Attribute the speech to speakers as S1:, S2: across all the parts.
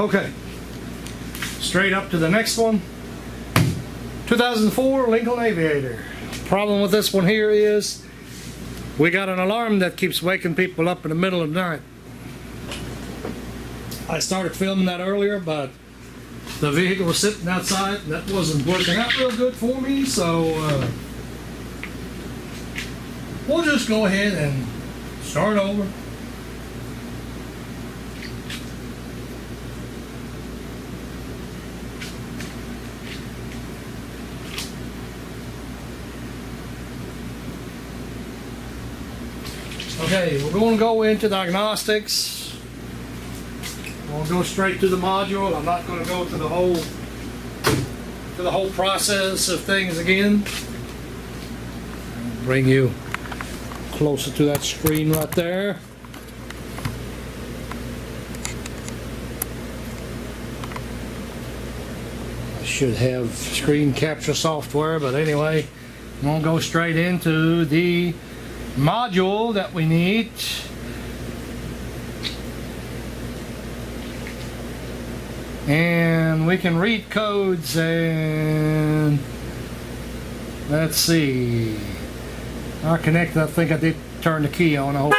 S1: Okay, straight up to the next one. 2004 Lincoln Aviator. Problem with this one here is we got an alarm that keeps waking people up in the middle of the night. I started filming that earlier, but the vehicle was sitting outside. That wasn't working out real good for me, so we'll just go ahead and start over. Okay, we're going to go into diagnostics. We'll go straight to the module. I'm not going to go to the whole process of things again. Bring you closer to that screen right there. I should have screen capture software, but anyway, I'm going to go straight into the module that we need. And we can read codes, and let's see. I connected. I think I did turn the key on. I hope.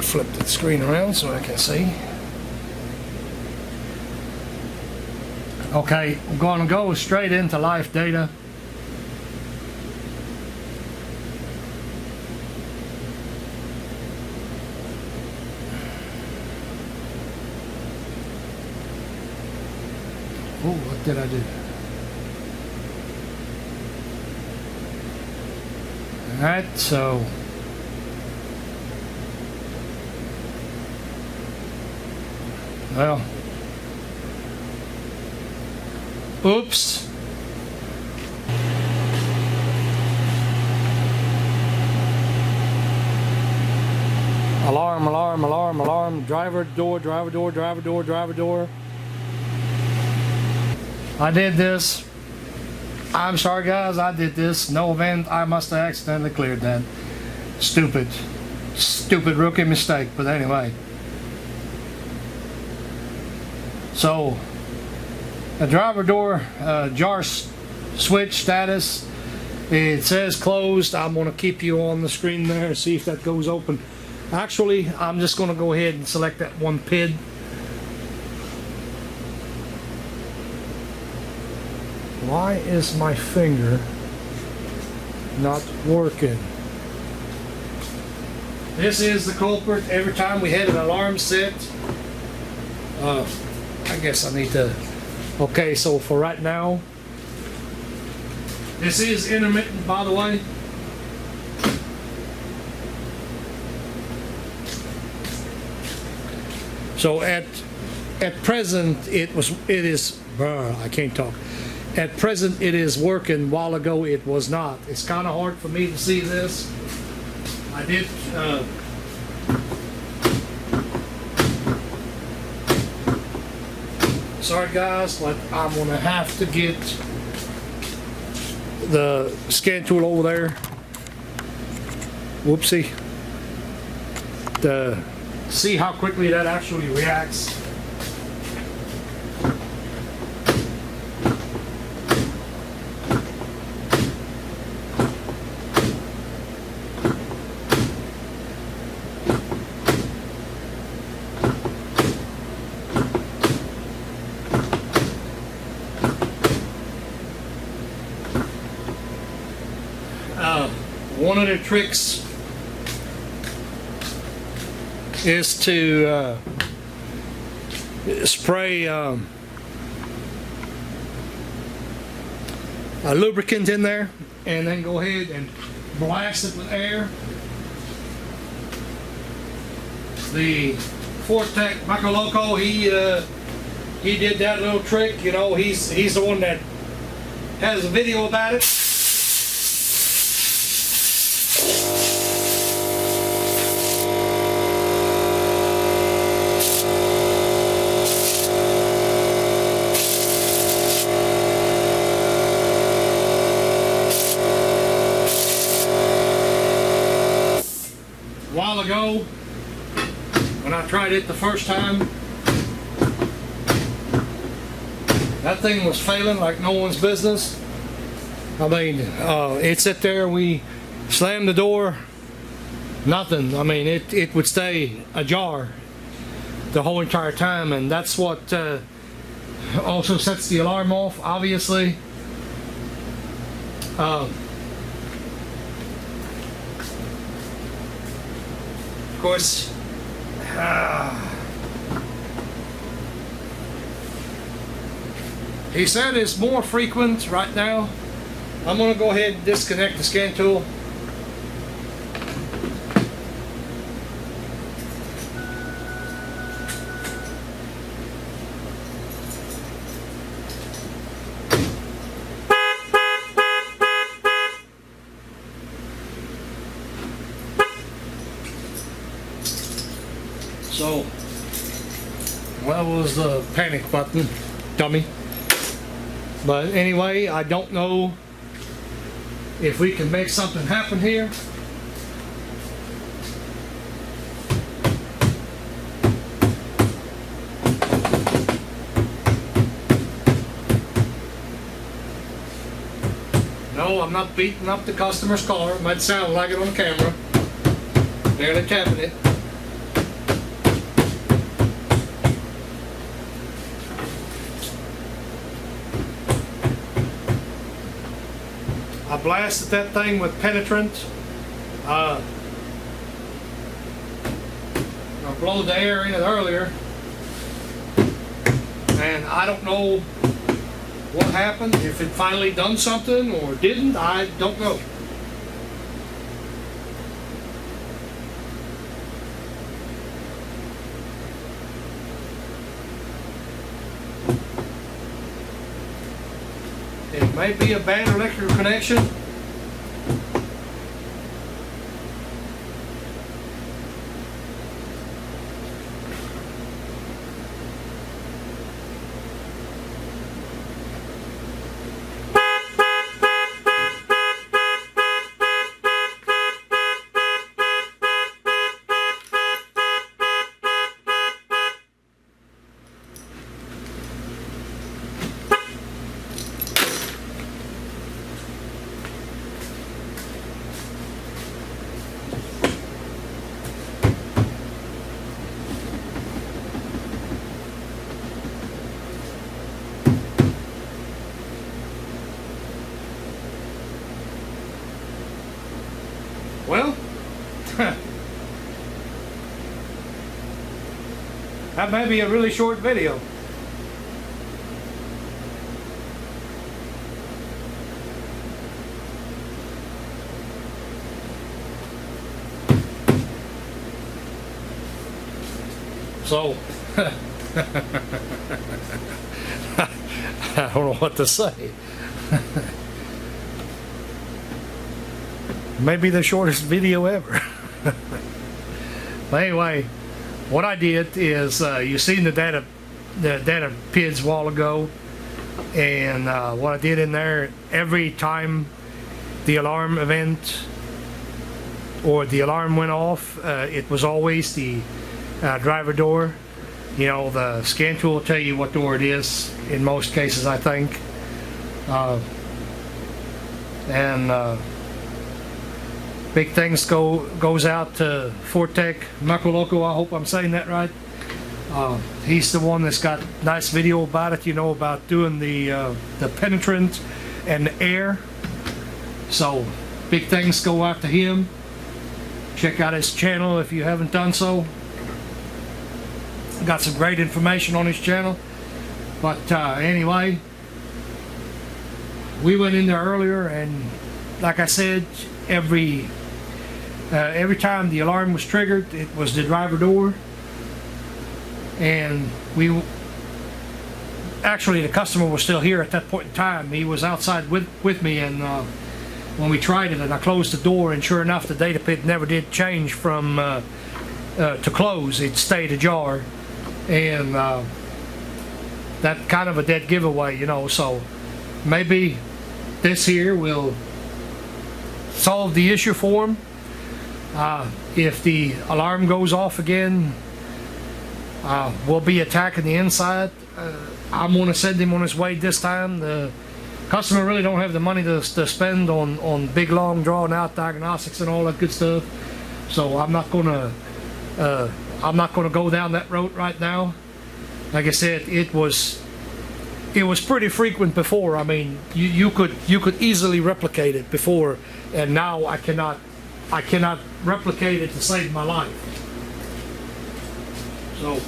S1: Flip the screen around so I can see. Okay, I'm going to go straight into life data. Oh, what did I do? Alright, so well, oops. Alarm, alarm, alarm, alarm. Driver door, driver door, driver door, driver door. I did this. I'm sorry guys, I did this. No event. I must have accidentally cleared that. Stupid rookie mistake, but anyway. So, a driver door jar switch status, it says closed. I'm going to keep you on the screen there and see if that goes open. Actually, I'm just going to go ahead and select that one PID. Why is my finger not working? This is the culprit. Every time we had an alarm set, I guess I need to. Okay, so for right now, this is intermittent, by the way. So at present it is. I can't talk. At present it is working. While ago it was not. It's kind of hard for me to see this. I did. Sorry guys, but I'm gonna have to get the scan tool over there. Whoopsie. To see how quickly that actually reacts. One of the tricks is to spray a lubricant in there and then go ahead and blast it with air. The Fortec Michael Loco, he did that little trick. You know, he's the one that has a video about it. while ago when I tried it the first time. That thing was failing like no one's business. I mean, it sat there, we slammed the door, nothing. I mean, it would stay ajar the whole entire time, and that's what also sets the alarm off, obviously. Of course, he said it's more frequent right now. I'm going to go ahead and disconnect the scan tool. So, that was the panic button, dummy. But anyway, I don't know if we can make something happen here. No, I'm not beating up the customer's car. It might sound like it on camera. Barely tapping it. I blasted that thing with penetrant. I blew the air in it earlier, and I don't know what happened, if it finally done something or didn't. I don't know. It may be a bad electrical connection. Well, that may be a really short video. So, I don't know what to say. Maybe the shortest video ever. But anyway, what I did is, you seen the data PIDs a while ago, and what I did in there, every time the alarm event or the alarm went off, it was always the driver door. You know, the scan tool will tell you what door it is in most cases, I think. Big thanks goes out to Fortec Makoloco. I hope I'm saying that right. He's the one that's got nice video about it, you know, about doing the penetrant and the air. So big thanks go out to him. Check out his channel if you haven't done so. Got some great information on his channel. But anyway, we went in there earlier, and like I said, every time the alarm was triggered, it was the driver door. And actually the customer was still here at that point in time. He was outside with me, and when we tried it and I closed the door, and sure enough the data pit never did change from to close. It stayed ajar, and that kind of a dead giveaway, you know. So maybe this here will solve the issue for him. If the alarm goes off again, we'll be attacking the inside. I'm going to send him on his way this time. The customer really don't have the money to spend on big, long, drawn out diagnostics and all that good stuff. So I'm not going to go down that road right now. Like I said, it was pretty frequent before. I mean, you could easily replicate it before, and now I cannot replicate it to save my life. So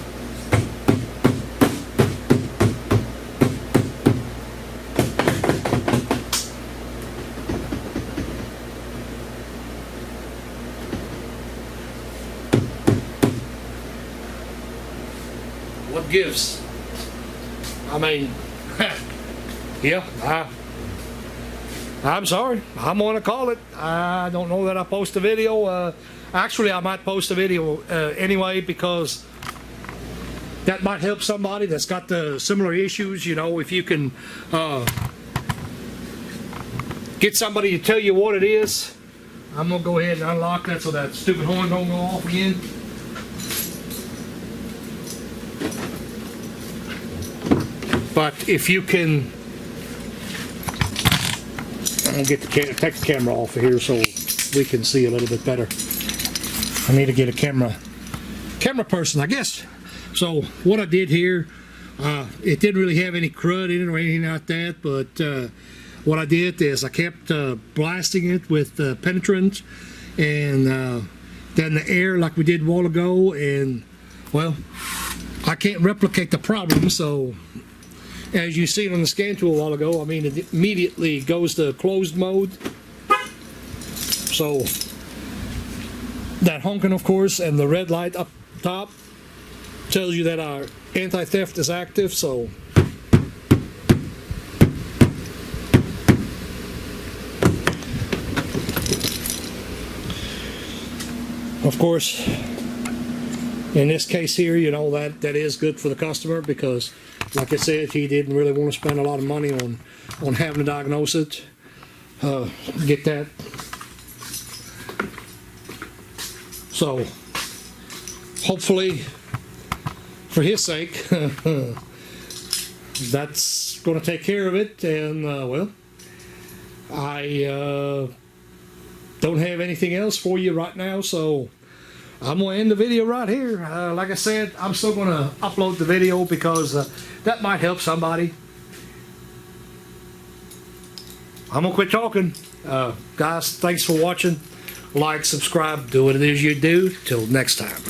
S1: what gives? I mean, yeah, I'm sorry. I'm gonna call it. I don't know that I post a video. Actually, I might post a video anyway, because that might help somebody that's got the similar issues. You know, if you can get somebody to tell you what it is. I'm gonna go ahead and unlock that so that stupid horn don't go off again. But if you can, I'll take the camera off of here so we can see a little bit better. I need to get a camera person, I guess. So what I did here, it didn't really have any crud in it or anything like that, but what I did is I kept blasting it with penetrant and then the air like we did a while ago, and well, I can't replicate the problem, so as you seen on the scan tool a while ago, I mean, it immediately goes to closed mode. So that honking, of course, and the red light up top tells you that our anti-theft is active. So of course, in this case here, you know, that is good for the customer, because like I said, he didn't really want to spend a lot of money on having to diagnose it, get that. So hopefully, for his sake, that's going to take care of it. And well, I don't have anything else for you right now, so I'm going to end the video right here. Like I said, I'm still going to upload the video because that might help somebody. I'm going to quit talking. Guys, thanks for watching. Like, subscribe, do what it is you do. Till next time.